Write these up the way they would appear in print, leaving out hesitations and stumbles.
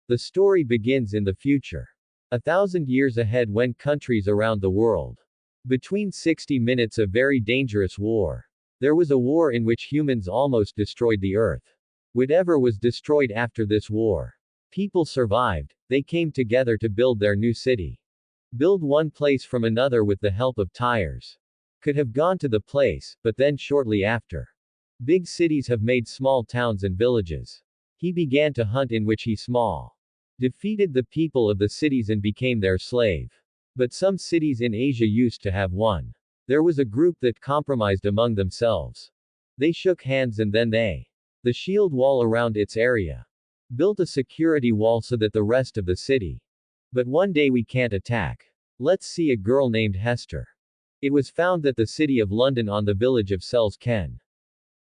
The story begins in the future. 1,000 years ahead when countries around the world. Between 60 minutes of very dangerous war. There was a war in which humans almost destroyed the earth. Whatever was destroyed after this war. People survived, they came together to build their new city. Build one place from another with the help of tires. Could have gone to the place, but then shortly after. Big cities have made small towns and villages. He began to hunt in which he small. Defeated the people of the cities and became their slave. But some cities in Asia used to have one. There was a group that compromised among themselves. They shook hands and then the shield wall around its area. Built a security wall so that the rest of the city. But one day we can't attack. Let's see a girl named Hester. It was found that the city of London on the village of Sells Ken.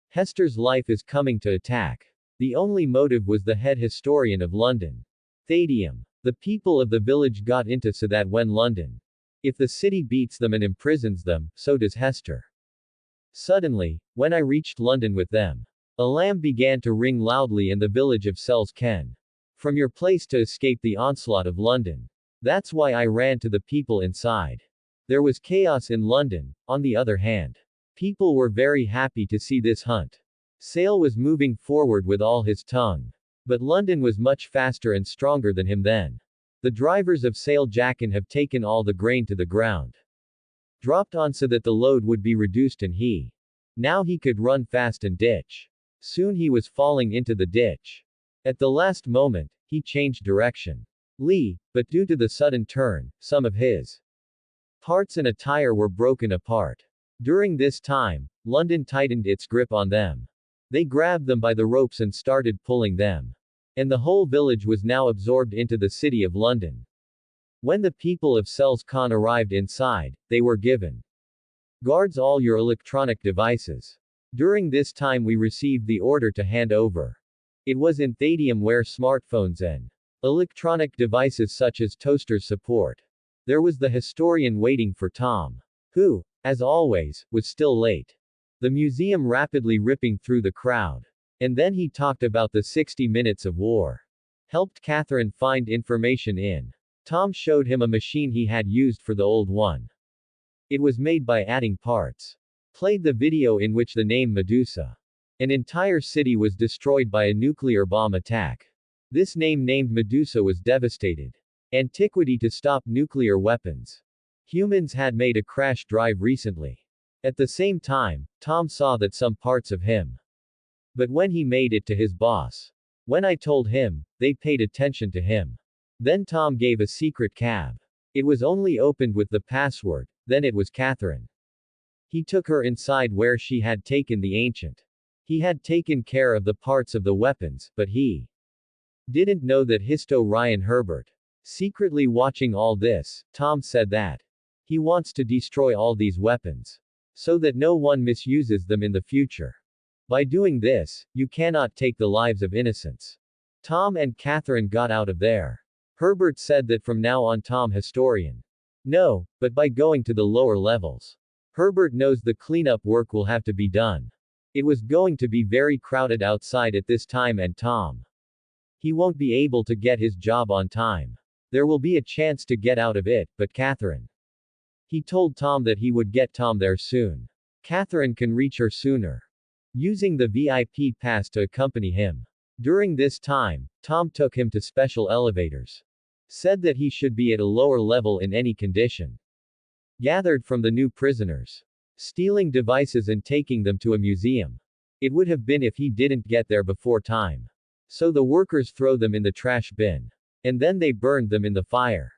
Hester's life is coming to attack. The only motive was the head historian of London. Thadium. The people of the village got into so that when London. If the city beats them and imprisons them, so does Hester. Suddenly, when I reached London with them. Alarm began to ring loudly in the village of Sells Ken. From your place to escape the onslaught of London. That's why I ran to the people inside. There was chaos in London, on the other hand. People were very happy to see this hunt. Sale was moving forward with all his tongue. But London was much faster and stronger than him then. The drivers of Sale Jacken have taken all the grain to the ground. Dropped on so that the load would be reduced and now he could run fast and ditch. Soon he was falling into the ditch. At the last moment, he changed direction. But due to the sudden turn, some of his parts and a tire were broken apart. During this time, London tightened its grip on them. They grabbed them by the ropes and started pulling them. And the whole village was now absorbed into the city of London. When the people of Sells Ken arrived inside, they were given guards all your electronic devices. During this time we received the order to hand over. It was in Thadium where smartphones and electronic devices such as toasters support. There was the historian waiting for Tom. Who, as always, was still late. The museum rapidly ripping through the crowd. And then he talked about the 60 minutes of war. Helped Catherine find information in. Tom showed him a machine he had used for the old one. It was made by adding parts. Played the video in which the name Medusa. An entire city was destroyed by a nuclear bomb attack. This name named Medusa was devastated. Antiquity to stop nuclear weapons. Humans had made a crash drive recently. At the same time, Tom saw that some parts of him. But when he made it to his boss. When I told him, they paid attention to him. Then Tom gave a secret cab. It was only opened with the password, then it was Catherine. He took her inside where she had taken the ancient. He had taken care of the parts of the weapons, but he didn't know that Histo Ryan Herbert. Secretly watching all this, Tom said that he wants to destroy all these weapons. So that no one misuses them in the future. By doing this, you cannot take the lives of innocents. Tom and Catherine got out of there. Herbert said that from now on Tom historian. No, but by going to the lower levels. Herbert knows the cleanup work will have to be done. It was going to be very crowded outside at this time and Tom. He won't be able to get his job on time. There will be a chance to get out of it, but Catherine. He told Tom that he would get Tom there soon. Catherine can reach her sooner. Using the VIP pass to accompany him. During this time, Tom took him to special elevators. Said that he should be at a lower level in any condition. Gathered from the new prisoners. Stealing devices and taking them to a museum. It would have been if he didn't get there before time. So the workers throw them in the trash bin. And then they burned them in the fire.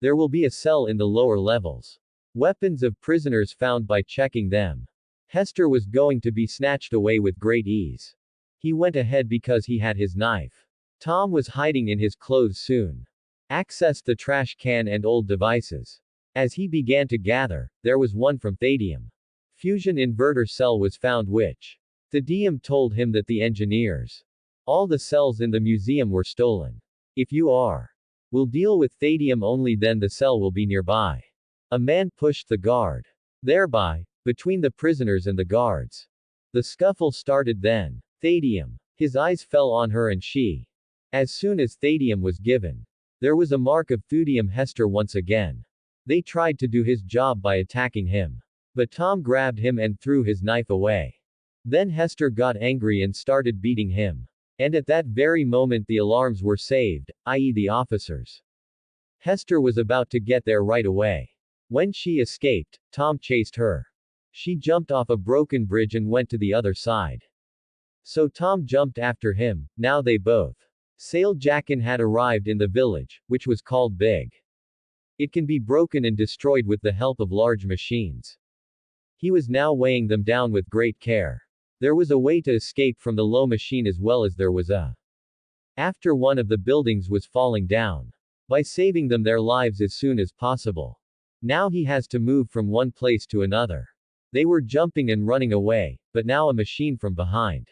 There will be a cell in the lower levels. Weapons of prisoners found by checking them. Hester was going to be snatched away with great ease. He went ahead because he had his knife. Tom was hiding in his clothes soon. Accessed the trash can and old devices. As he began to gather, there was one from Thadium. Fusion inverter cell was found which. Thadium told him that the engineers. All the cells in the museum were stolen. If you will deal with Thadium only then the cell will be nearby. A man pushed the guard. Thereby, between the prisoners and the guards. The scuffle started then. Thadium. His eyes fell on her and she As soon as Thadium was given, there was a mark of Thudium Hester once again. They tried to do his job by attacking him. But Tom grabbed him and threw his knife away. Then Hester got angry and started beating him. And at that very moment the alarms were saved, i.e. the officers. Hester was about to get there right away. When she escaped, Tom chased her. She jumped off a broken bridge and went to the other side. So Tom jumped after him. Now they both. Sale-Jackin had arrived in the village, which was called Big. It can be broken and destroyed with the help of large machines. He was now weighing them down with great care. There was a way to escape from the low machine as well as there was a. After one of the buildings was falling down. By saving them their lives as soon as possible. Now he has to move from one place to another. They were jumping and running away, but now a machine from behind.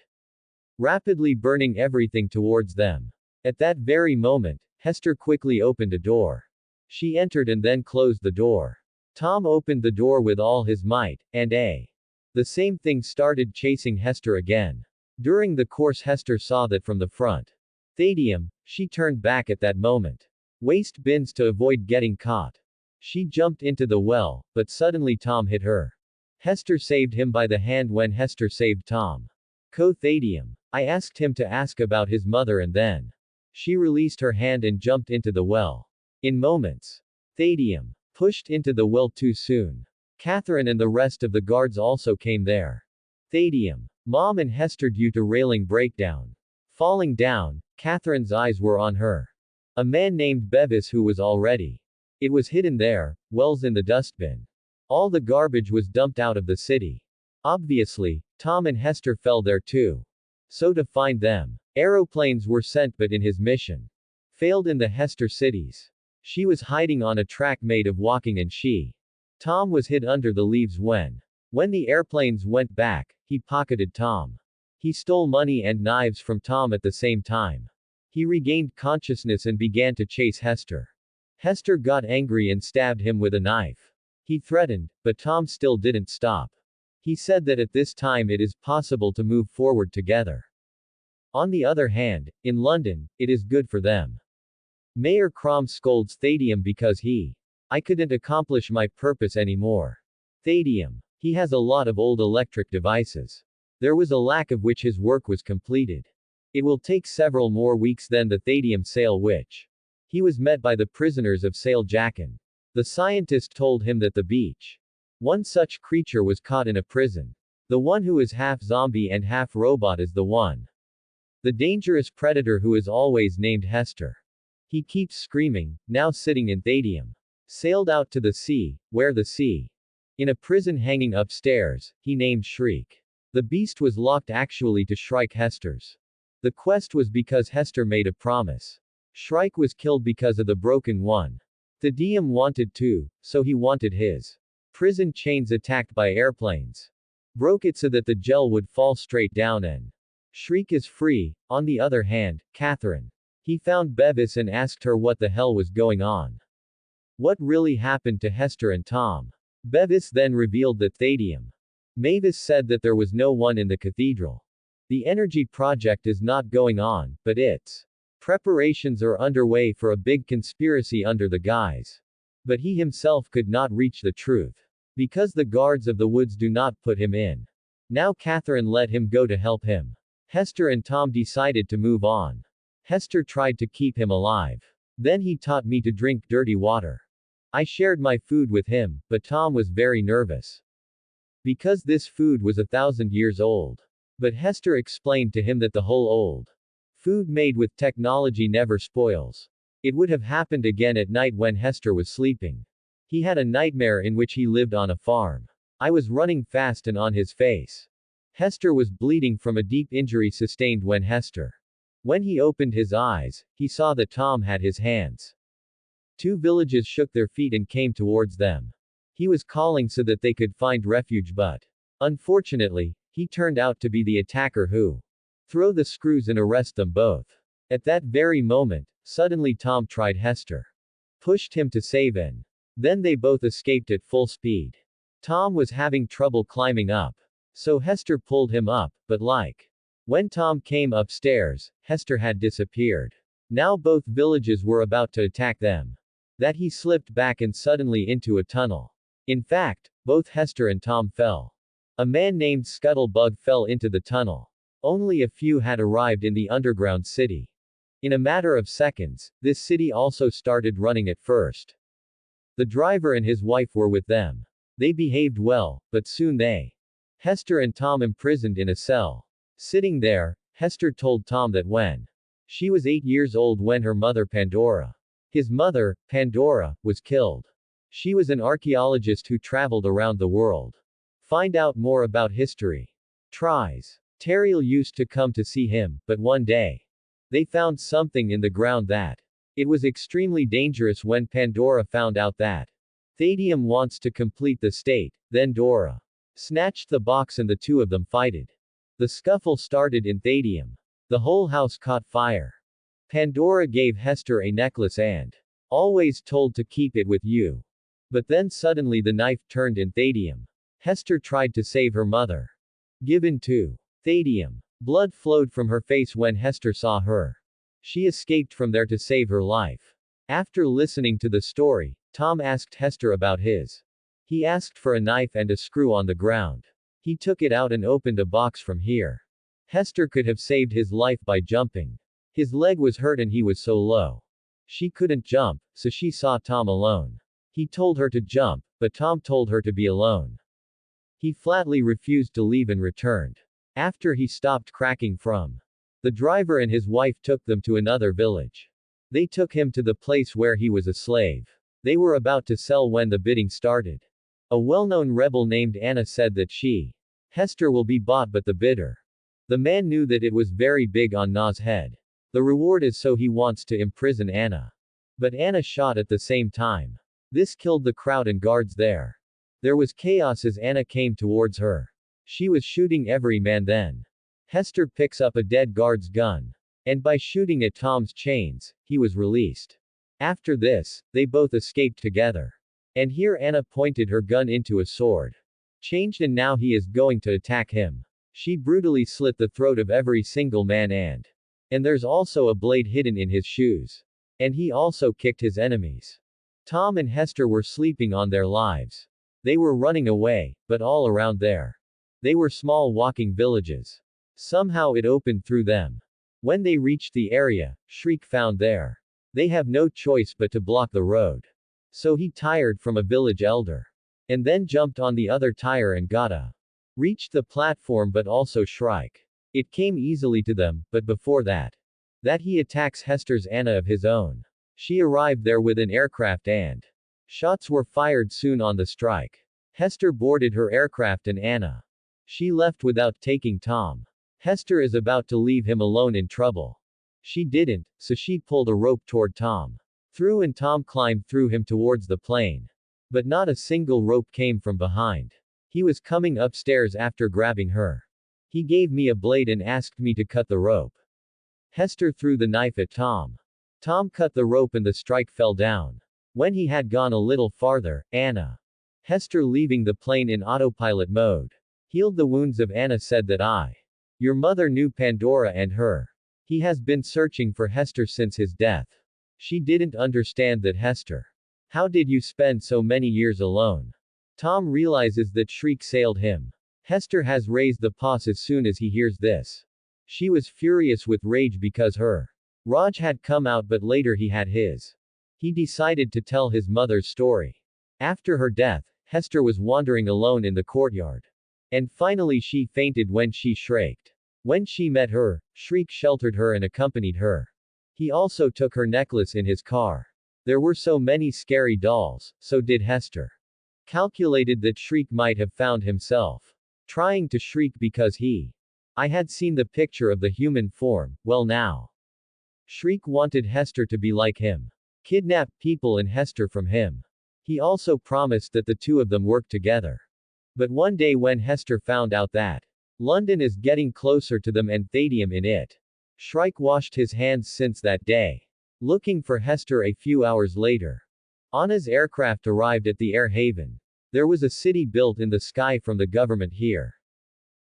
Rapidly burning everything towards them. At that very moment, Hester quickly opened a door. She entered and then closed the door. Tom opened the door with all his might, and the same thing started chasing Hester again. During the course Hester saw that from the front. Thadium, she turned back at that moment. Waste bins to avoid getting caught. She jumped into the well, but suddenly Tom hit her. Hester saved him by the hand when Hester saved Tom. Thadium. I asked him to ask about his mother and then. She released her hand and jumped into the well. In moments. Thadium. Pushed into the well too soon. Catherine and the rest of the guards also came there. Thadium. Mom and Hester due to railing breakdown. Falling down, Catherine's eyes were on her. A man named Bevis who was already. It was hidden there, wells in the dustbin. All the garbage was dumped out of the city. Obviously, Tom and Hester fell there too. So to find them, aeroplanes were sent but in his mission. Failed in the Hester cities. She was hiding on a track made of walking and Tom was hid under the leaves when the airplanes went back, he pocketed Tom. He stole money and knives from Tom at the same time. He regained consciousness and began to chase Hester. Hester got angry and stabbed him with a knife. He threatened, but Tom still didn't stop. He said that at this time it is possible to move forward together. On the other hand, in London, it is good for them. Mayor Crom scolds Thadium because I couldn't accomplish my purpose anymore. Thadium. He has a lot of old electric devices. There was a lack of which his work was completed. It will take several more weeks then the Thadium sale which. He was met by the prisoners of Sale-Jackin. The scientist told him that the beach. One such creature was caught in a prison. The one who is half zombie and half robot is the one. The dangerous predator who is always named Hester. He keeps screaming, now sitting in Thadium. Sailed out to the sea, where the sea. In a prison hanging upstairs, he named Shriek. The beast was locked actually to Shrike Hester's. The quest was because Hester made a promise. Shrike was killed because of the broken one. Thadium wanted to, so he wanted his prison chains attacked by airplanes. Broke it so that the gel would fall straight down and Shriek is free. On the other hand, Catherine. He found Bevis and asked her what the hell was going on. What really happened to Hester and Tom? Bevis then revealed that Thadium. Mavis said that there was no one in the cathedral. The energy project is not going on, but its preparations are underway for a big conspiracy under the guise. But he himself could not reach the truth. Because the guards of the woods do not put him in. Now Catherine let him go to help him. Hester and Tom decided to move on. Hester tried to keep him alive. Then he taught me to drink dirty water. I shared my food with him, but Tom was very nervous. Because this food was 1,000 years old. But Hester explained to him that the whole old food made with technology never spoils. It would have happened again at night when Hester was sleeping. He had a nightmare in which he lived on a farm. I was running fast and on his face. Hester was bleeding from a deep injury sustained when When he opened his eyes, he saw that Tom had his hands. 2 villages shook their feet and came towards them. He was calling so that they could find refuge but. Unfortunately, he turned out to be the attacker who throw the screws and arrest them both. At that very moment, suddenly Tom tried Hester. Pushed him to save and. Then they both escaped at full speed. Tom was having trouble climbing up. So Hester pulled him up, but when Tom came upstairs, Hester had disappeared. Now both villages were about to attack them. That he slipped back and suddenly into a tunnel. In fact, both Hester and Tom fell. A man named Scuttlebug fell into the tunnel. Only a few had arrived in the underground city. In a matter of seconds, this city also started running at first. The driver and his wife were with them. They behaved well, but soon Hester and Tom imprisoned in a cell. Sitting there, Hester told Tom that when she was 8 years old when her mother Pandora, his mother, Pandora, was killed. She was an archaeologist who traveled around the world. Find out more about history. Tries. Teriel used to come to see him, but one day, they found something in the ground that it was extremely dangerous. When Pandora found out that Thadium wants to complete the state, then Dora snatched the box and the two of them fighted. The scuffle started in Thadium. The whole house caught fire. Pandora gave Hester a necklace and always told to keep it with you. But then suddenly the knife turned in Thadium. Hester tried to save her mother. Given to Thadium. Blood flowed from her face when Hester saw her. She escaped from there to save her life. After listening to the story, Tom asked Hester about his. He asked for a knife and a screw on the ground. He took it out and opened a box from here. Hester could have saved his life by jumping. His leg was hurt and he was so low. She couldn't jump, so she saw Tom alone. He told her to jump, but Tom told her to be alone. He flatly refused to leave and returned. After he stopped cracking from the driver and his wife took them to another village. They took him to the place where he was a slave. They were about to sell when the bidding started. A well-known rebel named Anna said that Hester will be bought, but the bidder. The man knew that it was very big on Na's head. The reward is so he wants to imprison Anna. But Anna shot at the same time. This killed the crowd and guards there. There was chaos as Anna came towards her. She was shooting every man. Then Hester picks up a dead guard's gun. And by shooting at Tom's chains, he was released. After this, they both escaped together. And here Anna pointed her gun into a sword. Changed, and now he is going to attack him. She brutally slit the throat of every single man and there's also a blade hidden in his shoes. And he also kicked his enemies. Tom and Hester were sleeping on their lives. They were running away, but all around there. They were small walking villages. Somehow it opened through them. When they reached the area, Shriek found there. They have no choice but to block the road. So he tired from a village elder. And then jumped on the other tire and reached the platform, but also Shrike. It came easily to them, but before that he attacks Hester's Anna of his own. She arrived there with an aircraft and shots were fired soon on the strike. Hester boarded her aircraft and Anna. She left without taking Tom. Hester is about to leave him alone in trouble. She didn't, so she pulled a rope toward Tom. Through and Tom climbed through him towards the plane. But not a single rope came from behind. He was coming upstairs after grabbing her. He gave me a blade and asked me to cut the rope. Hester threw the knife at Tom. Tom cut the rope and the strike fell down. When he had gone a little farther, Hester leaving the plane in autopilot mode, healed the wounds of Anna, said that your mother knew Pandora and her. He has been searching for Hester since his death. She didn't understand that Hester. How did you spend so many years alone? Tom realizes that Shriek sailed him. Hester has raised the paws as soon as he hears this. She was furious with rage because her Raj had come out, but later he had his. He decided to tell his mother's story. After her death, Hester was wandering alone in the courtyard. And finally she fainted when she shrieked. When she met her, Shriek sheltered her and accompanied her. He also took her necklace in his car. There were so many scary dolls, so did Hester. Calculated that Shriek might have found himself trying to shriek because I had seen the picture of the human form. Well, now Shriek wanted Hester to be like him. Kidnap people and Hester from him. He also promised that the two of them work together. But one day when Hester found out that London is getting closer to them and Thadium in it, Shrike washed his hands since that day. Looking for Hester a few hours later, Anna's aircraft arrived at the air haven. There was a city built in the sky from the government here.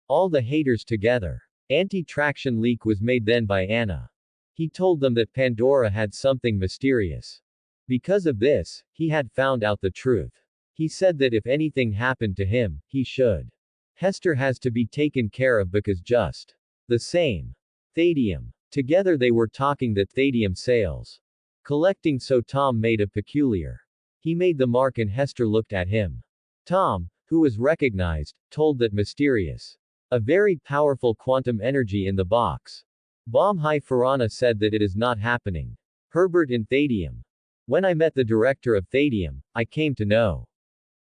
All the haters together. Anti-traction leak was made then by Anna. He told them that Pandora had something mysterious. Because of this, he had found out the truth. He said that if anything happened to him, he should. Hester has to be taken care of because just the same. Thadium. Together they were talking that Thadium sales. Collecting, so Tom made a peculiar. He made the mark and Hester looked at him. Tom, who was recognized, told that mysterious. A very powerful quantum energy in the box. Bomb High Farana said that it is not happening. Herbert in Thadium. When I met the director of Thadium, I came to know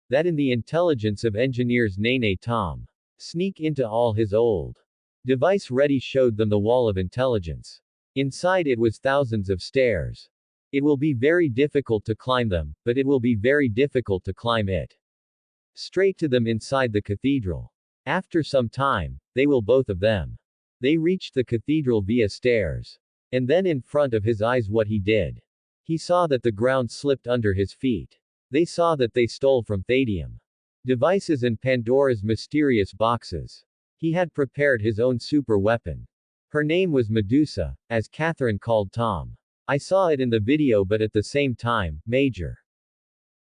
that in the intelligence of engineers Nene Tom sneak into all his old device ready showed them the wall of intelligence. Inside it was thousands of stairs. It will be very difficult to climb them, but it will be very difficult to climb it. Straight to them inside the cathedral. After some time, they will both of them. They reached the cathedral via stairs. And then in front of his eyes what he did. He saw that the ground slipped under his feet. They saw that they stole from Thadium devices and Pandora's mysterious boxes. He had prepared his own super weapon. Her name was Medusa, as Catherine called Tom. I saw it in the video, but at the same time, Major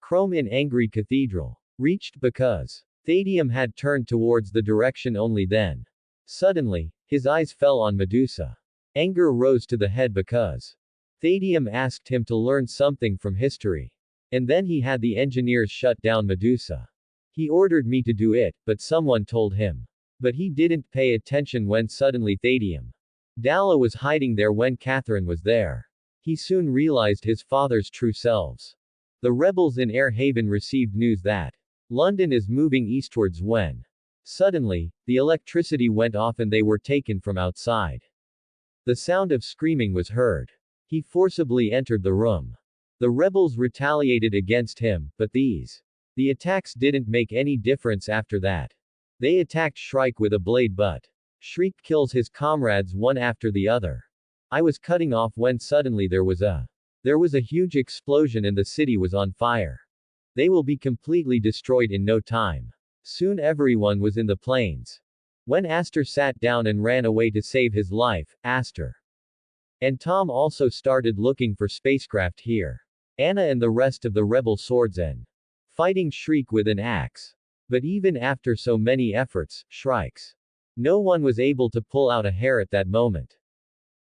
Chrome in Angry Cathedral reached because Thadium had turned towards the direction only then. Suddenly, his eyes fell on Medusa. Anger rose to the head because Thadium asked him to learn something from history. And then he had the engineers shut down Medusa. He ordered me to do it, but someone told him. But he didn't pay attention when suddenly Thadium Dalla was hiding there when Catherine was there. He soon realized his father's true selves. The rebels in Air Haven received news that London is moving eastwards when suddenly, the electricity went off and they were taken from outside. The sound of screaming was heard. He forcibly entered the room. The rebels retaliated against him, but the attacks didn't make any difference after that. They attacked Shrike with a blade, but Shriek kills his comrades one after the other. I was cutting off when suddenly there was a huge explosion and the city was on fire. They will be completely destroyed in no time. Soon everyone was in the planes. When Aster sat down and ran away to save his life, Aster and Tom also started looking for spacecraft here. Anna and the rest of the rebel swords and fighting Shriek with an axe. But even after so many efforts, Shrikes, no one was able to pull out a hair at that moment.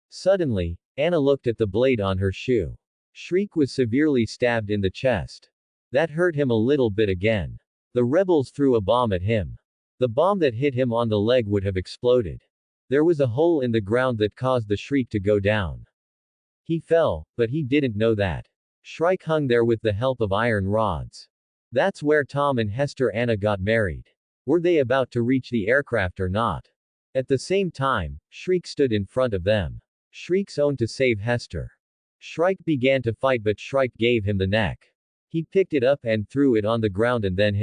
Suddenly, Anna looked at the blade on her shoe. Shriek was severely stabbed in the chest. That hurt him a little bit again. The rebels threw a bomb at him. The bomb that hit him on the leg would have exploded. There was a hole in the ground that caused the Shriek to go down. He fell, but he didn't know that Shrike hung there with the help of iron rods. That's where Tom and Hester Anna got married. Were they about to reach the aircraft or not? At the same time, Shriek stood in front of them. Shriek's own to save Hester. Shrike began to fight, but Shrike gave him the neck. He picked it up and threw it on the ground and then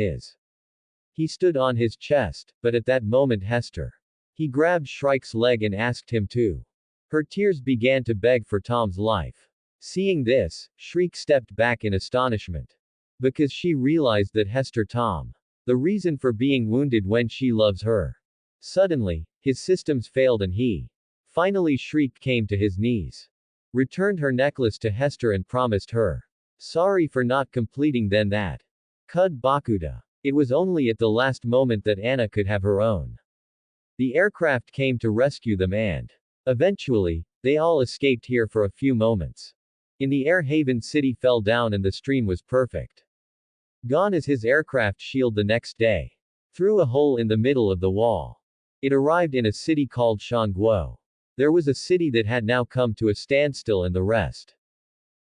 he stood on his chest, but at that moment Hester. He grabbed Shrike's leg and asked him to. Her tears began to beg for Tom's life. Seeing this, Shriek stepped back in astonishment. Because she realized that Hester Tom. The reason for being wounded when she loves her. Suddenly, his systems failed and he. Finally Shriek came to his knees. Returned her necklace to Hester and promised her. Sorry for not completing then that. Kud Bakuda. It was only at the last moment that Anna could have her own. The aircraft came to rescue them and eventually, they all escaped here for a few moments. In the Air Haven city fell down and the stream was perfect. Gone is his aircraft shield the next day. Through a hole in the middle of the wall. It arrived in a city called Shangguo. There was a city that had now come to a standstill and the rest.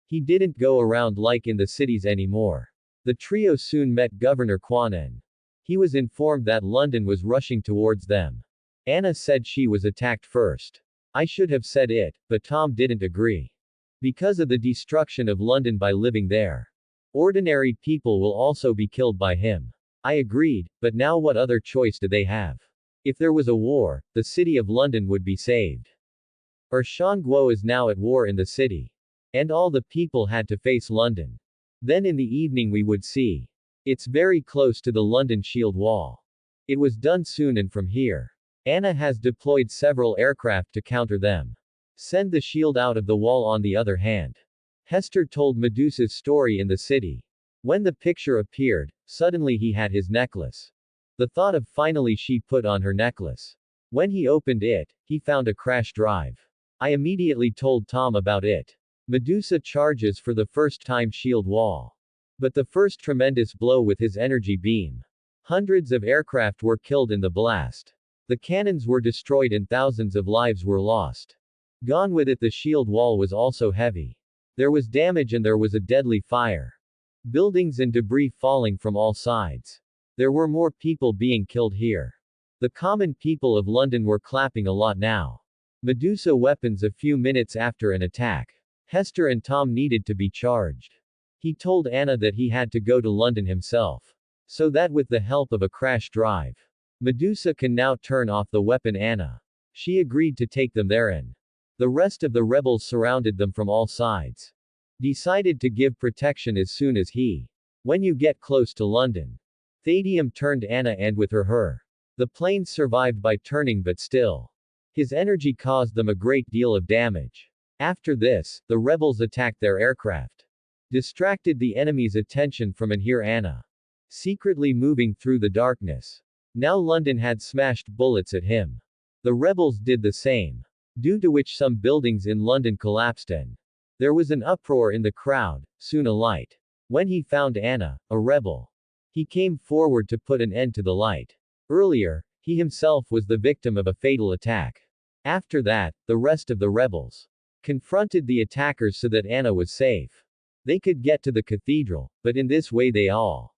He didn't go around like in the cities anymore. The trio soon met Governor Quan. He was informed that London was rushing towards them. Anna said she was attacked first. I should have said it, but Tom didn't agree. Because of the destruction of London by living there. Ordinary people will also be killed by him. I agreed, but now what other choice do they have? If there was a war, the city of London would be saved. Or Shangguo is now at war in the city. And all the people had to face London. Then in the evening we would see. It's very close to the London Shield Wall. It was done soon and from here. Anna has deployed several aircraft to counter them. Send the shield out of the wall on the other hand. Hester told Medusa's story in the city. When the picture appeared, suddenly he had his necklace. The thought of finally she put on her necklace. When he opened it, he found a crash drive. I immediately told Tom about it. Medusa charges for the first time shield wall. But the first tremendous blow with his energy beam. Hundreds of aircraft were killed in the blast. The cannons were destroyed and thousands of lives were lost. Gone with it, the shield wall was also heavy. There was damage and there was a deadly fire. Buildings and debris falling from all sides. There were more people being killed here. The common people of London were clapping a lot now. Medusa weapons a few minutes after an attack. Hester and Tom needed to be charged. He told Anna that he had to go to London himself. So that with the help of a crash drive, Medusa can now turn off the weapon Anna. She agreed to take them therein. The rest of the rebels surrounded them from all sides. Decided to give protection as soon as he. When you get close to London. Thadium turned Anna and with her. The planes survived by turning but still. His energy caused them a great deal of damage. After this, the rebels attacked their aircraft. Distracted the enemy's attention from and here Anna. Secretly moving through the darkness. Now London had smashed bullets at him. The rebels did the same. Due to which some buildings in London collapsed and there was an uproar in the crowd, soon a light. When he found Anna, a rebel, he came forward to put an end to the light. Earlier, he himself was the victim of a fatal attack. After that, the rest of the rebels confronted the attackers so that Anna was safe. They could get to the cathedral, but in this way they all.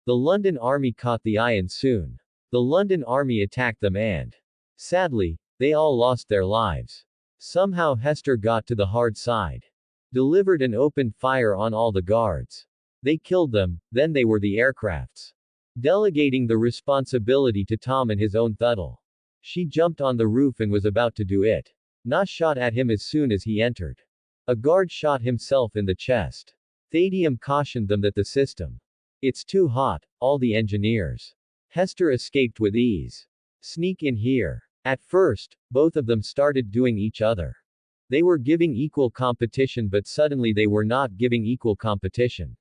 The London army caught the eye and soon. The London army attacked them and, sadly, they all lost their lives. Somehow Hester got to the hard side. Delivered and opened fire on all the guards. They killed them, then they were the aircrafts. Delegating the responsibility to Tom and his own Thuddle. She jumped on the roof and was about to do it. Nah shot at him as soon as he entered. A guard shot himself in the chest. Thadium cautioned them that the system. It's too hot, all the engineers. Hester escaped with ease. Sneak in here. At first, both of them started doing each other. They were giving equal competition but suddenly they were not giving equal competition.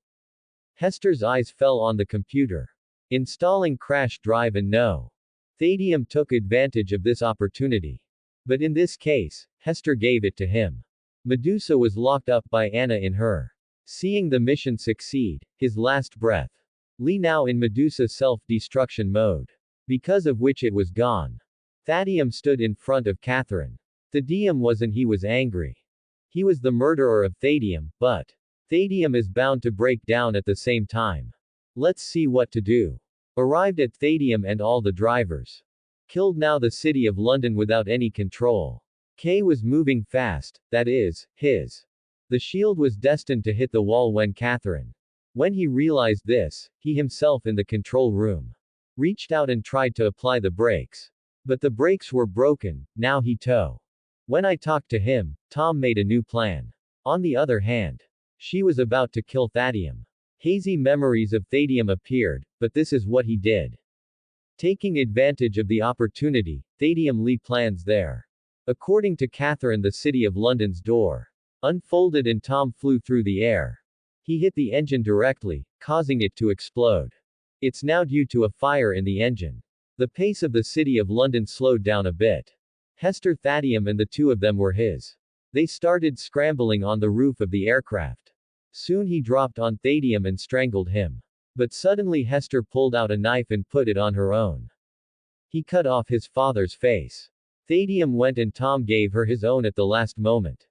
Hester's eyes fell on the computer. Installing crash drive and no. Thadium took advantage of this opportunity. But in this case, Hester gave it to him. Medusa was locked up by Anna in her. Seeing the mission succeed, his last breath. Lee now in Medusa self-destruction mode. Because of which it was gone. Thadium stood in front of Catherine. Thadium wasn't he was angry. He was the murderer of Thadium, but Thadium is bound to break down at the same time. Let's see what to do. Arrived at Thadium and all the drivers. Killed now the city of London without any control. Kay was moving fast, that is, his. The shield was destined to hit the wall when Catherine. When he realized this, he himself in the control room. Reached out and tried to apply the brakes. But the brakes were broken, now he tow. When I talked to him, Tom made a new plan. On the other hand, she was about to kill Thadium. Hazy memories of Thadium appeared, but this is what he did. Taking advantage of the opportunity, Thadium Lee plans there. According to Catherine, the city of London's door unfolded and Tom flew through the air. He hit the engine directly, causing it to explode. It's now due to a fire in the engine. The pace of the city of London slowed down a bit. Hester Thadium and the two of them were his. They started scrambling on the roof of the aircraft. Soon he dropped on Thadium and strangled him. But suddenly Hester pulled out a knife and put it on her own. He cut off his father's face. Thadium went and Tom gave her his own at the last moment.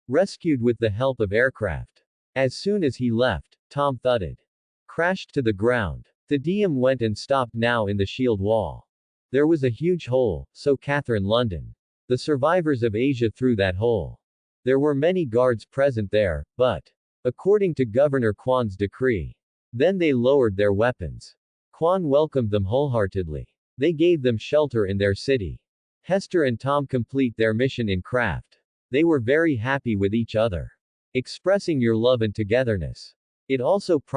Rescued with the help of aircraft. As soon as he left, Tom thudded. Crashed to the ground. Thadium went and stopped now in the shield wall. There was a huge hole, so Catherine London. The survivors of Asia through that hole. There were many guards present there, but according to Governor Kwan's decree. Then they lowered their weapons. Kwan welcomed them wholeheartedly. They gave them shelter in their city. Hester and Tom complete their mission in craft. They were very happy with each other. Expressing your love and togetherness. It also promised